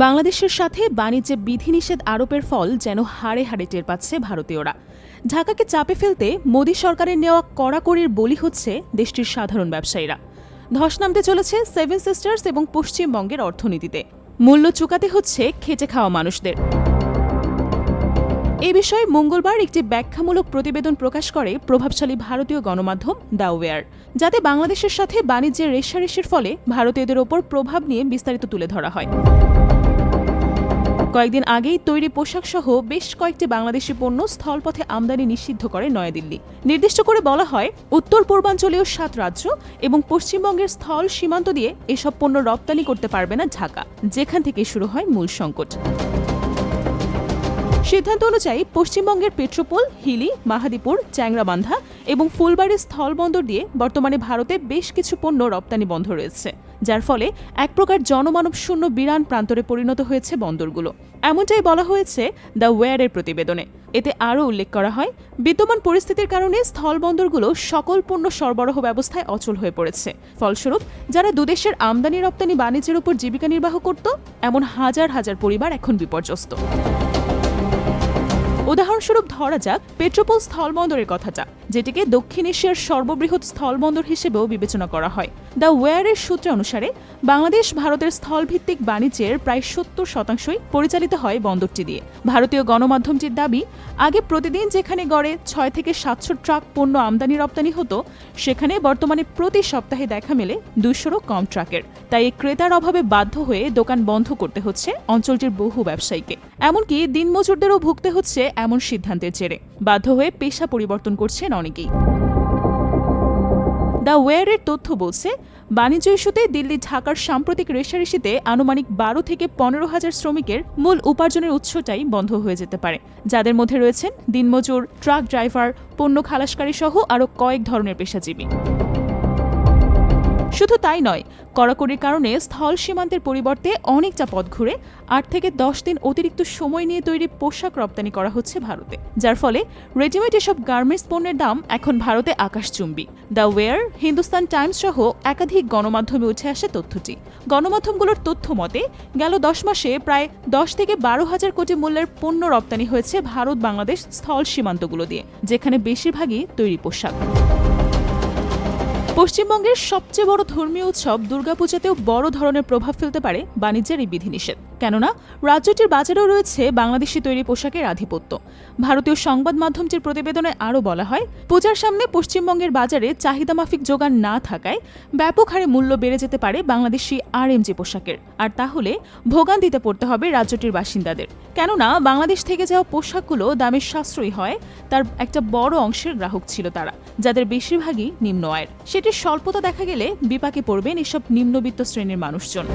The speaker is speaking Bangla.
বাংলাদেশের সাথে বাণিজ্যে বিধিনিষেধ আরোপের ফল যেন হাড়ে হাড়ে টের পাচ্ছে ভারতীয়রা। ঢাকাকে চাপে ফেলতে মোদী সরকারের নেওয়া কড়াকড়ির বলি হচ্ছে দেশটির সাধারণ ব্যবসায়ীরা। ধস নামতে চলেছে সেভেন সিস্টার্স এবং পশ্চিমবঙ্গের অর্থনীতিতে। মূল্য চুকাতে হচ্ছে খেটে খাওয়া মানুষদের। এ বিষয়ে মঙ্গলবার একটি ব্যাখ্যামূলক প্রতিবেদন প্রকাশ করে প্রভাবশালী ভারতীয় গণমাধ্যম দ্য ওয়্যার, যাতে বাংলাদেশের সাথে বাণিজ্যের রেষারেষির ফলে ভারতীয়দের ওপর প্রভাব নিয়ে বিস্তারিত তুলে ধরা হয়। কয়েকদিন আগেই তৈরি পোশাকসহ বেশ কয়েকটি বাংলাদেশি পণ্য স্থলপথে আমদানি নিষিদ্ধ করে নয়াদিল্লি। নির্দিষ্ট করে বলা হয়, উত্তর পূর্বাঞ্চলীয় 7 রাজ্য এবং পশ্চিমবঙ্গের স্থল সীমান্ত দিয়ে এসব পণ্য রপ্তানি করতে পারবে না ঢাকা, যেখান থেকে শুরু হয় মূল সংকট। সিদ্ধান্ত অনুযায়ী পশ্চিমবঙ্গের পেট্রোপোল, হিলি, মাহাদীপুর, চ্যাংরাবান্ধা এবং ফুলবাড়ির স্থলবন্দর দিয়ে বর্তমানে ভারতে বেশ কিছু পণ্য রপ্তানি বন্ধ রয়েছে, যার ফলে এক প্রকার জনমানব শূন্য বিরান প্রান্তরে পরিণত হয়েছে বন্দরগুলো। এমনটাই বলা হয়েছে দ্য ওয়্যারের প্রতিবেদনে। এতে আরও উল্লেখ করা হয়, বিদ্যমান পরিস্থিতির কারণে স্থলবন্দরগুলো সকল পণ্য সরবরাহ ব্যবস্থায় অচল হয়ে পড়েছে। ফলস্বরূপ যারা দুদেশের আমদানি রপ্তানি বাণিজ্যের উপর জীবিকা নির্বাহ করত, এমন হাজার হাজার পরিবার এখন বিপর্যস্ত। উদাহরণস্বরূপ ধরা যাক পেট্রোপোল স্থলবন্দরের কথাটা, যেটিকে দক্ষিণ এশিয়ার সর্ববৃহৎ স্থলবন্দর হিসেবেও বিবেচনা করা হয়। দ্য ওয়্যারের সূত্র অনুসারে বাংলাদেশ ভারতের স্থলভিত্তিক বাণিজ্যের প্রায় 70% পরিচালিত হয় বন্দরটি দিয়ে। ভারতীয় গণমাধ্যমটির দাবি, আগে প্রতিদিন যেখানে গড়ে 6 থেকে 700 ট্রাক পণ্য আমদানি রপ্তানি হতো, সেখানে বর্তমানে প্রতি সপ্তাহে দেখা মেলে 200-রও কম ট্রাকের। তাই ক্রেতার অভাবে বাধ্য হয়ে দোকান বন্ধ করতে হচ্ছে অঞ্চলটির বহু ব্যবসায়ীকে। এমনকি দিনমজুরদেরও ভুগতে হচ্ছে এমন সিদ্ধান্তের জেরে। বাধ্য হয়ে পেশা পরিবর্তন করছেন অনেকেই। দ্য ওয়্যারের তথ্য বলছে, বাণিজ্য ইস্যুতে দিল্লি ঢাকার সাম্প্রতিক রেষারেষিতে আনুমানিক 12 থেকে 15,000 শ্রমিকের মূল উপার্জনের উৎসটাই বন্ধ হয়ে যেতে পারে, যাদের মধ্যে রয়েছেন দিনমজুর, ট্রাক ড্রাইভার, পণ্য খালাসকারী সহ আরও কয়েক ধরনের পেশাজীবী। শুধু তাই নয়, কড়াকড়ির কারণে স্থল সীমান্তের পরিবর্তে অনেকটা পথ ঘুরে 8 থেকে 10 দিন অতিরিক্ত সময় নিয়ে তৈরি পোশাক রপ্তানি করা হচ্ছে ভারতে, যার ফলে রেডিমেড এসব গার্মেন্টস পণ্যের দাম এখন ভারতে আকাশচুম্বী। দ্য ওয়্যার, হিন্দুস্তান টাইমস সহ একাধিক গণমাধ্যমে উঠে আসে তথ্যটি। গণমাধ্যমগুলোর তথ্য মতে গেল 10 মাসে প্রায় 10 থেকে 12,000 কোটি মূল্যের পণ্য রপ্তানি হয়েছে ভারত বাংলাদেশ স্থল সীমান্তগুলো দিয়ে, যেখানে বেশিরভাগই তৈরি পোশাক। পশ্চিমবঙ্গের সবচেয়ে বড় ধর্মীয় উৎসব দুর্গাপূজাতেও বড় ধরনের প্রভাব ফেলতে পারে বাণিজ্যের এই বিধিনিষেধ, কেননা রাজ্যটির বাজারেও রয়েছে বাংলাদেশি তৈরি পোশাকের আধিপত্য। ভারতীয় সংবাদ মাধ্যমটির প্রতিবেদনে আরও বলা হয়, পূজার সামনে পশ্চিমবঙ্গের বাজারে চাহিদামাফিক যোগান না থাকায় ব্যাপক হারে মূল্য বেড়ে যেতে পারে বাংলাদেশি আরএমজি পোশাকের। আর তাহলে ভোগান্তিতে পড়তে হবে রাজ্যটির বাসিন্দাদের, কেননা বাংলাদেশ থেকে যাওয়া পোশাকগুলো দামে সাশ্রয়ী হয়। তার একটা বড় অংশের গ্রাহক ছিল তারা, যাদের বেশিরভাগই নিম্ন আয়ের। সেটির স্বল্পতা দেখা গেলে বিপাকে পড়বেন এসব নিম্নবিত্ত শ্রেণীর মানুষজন।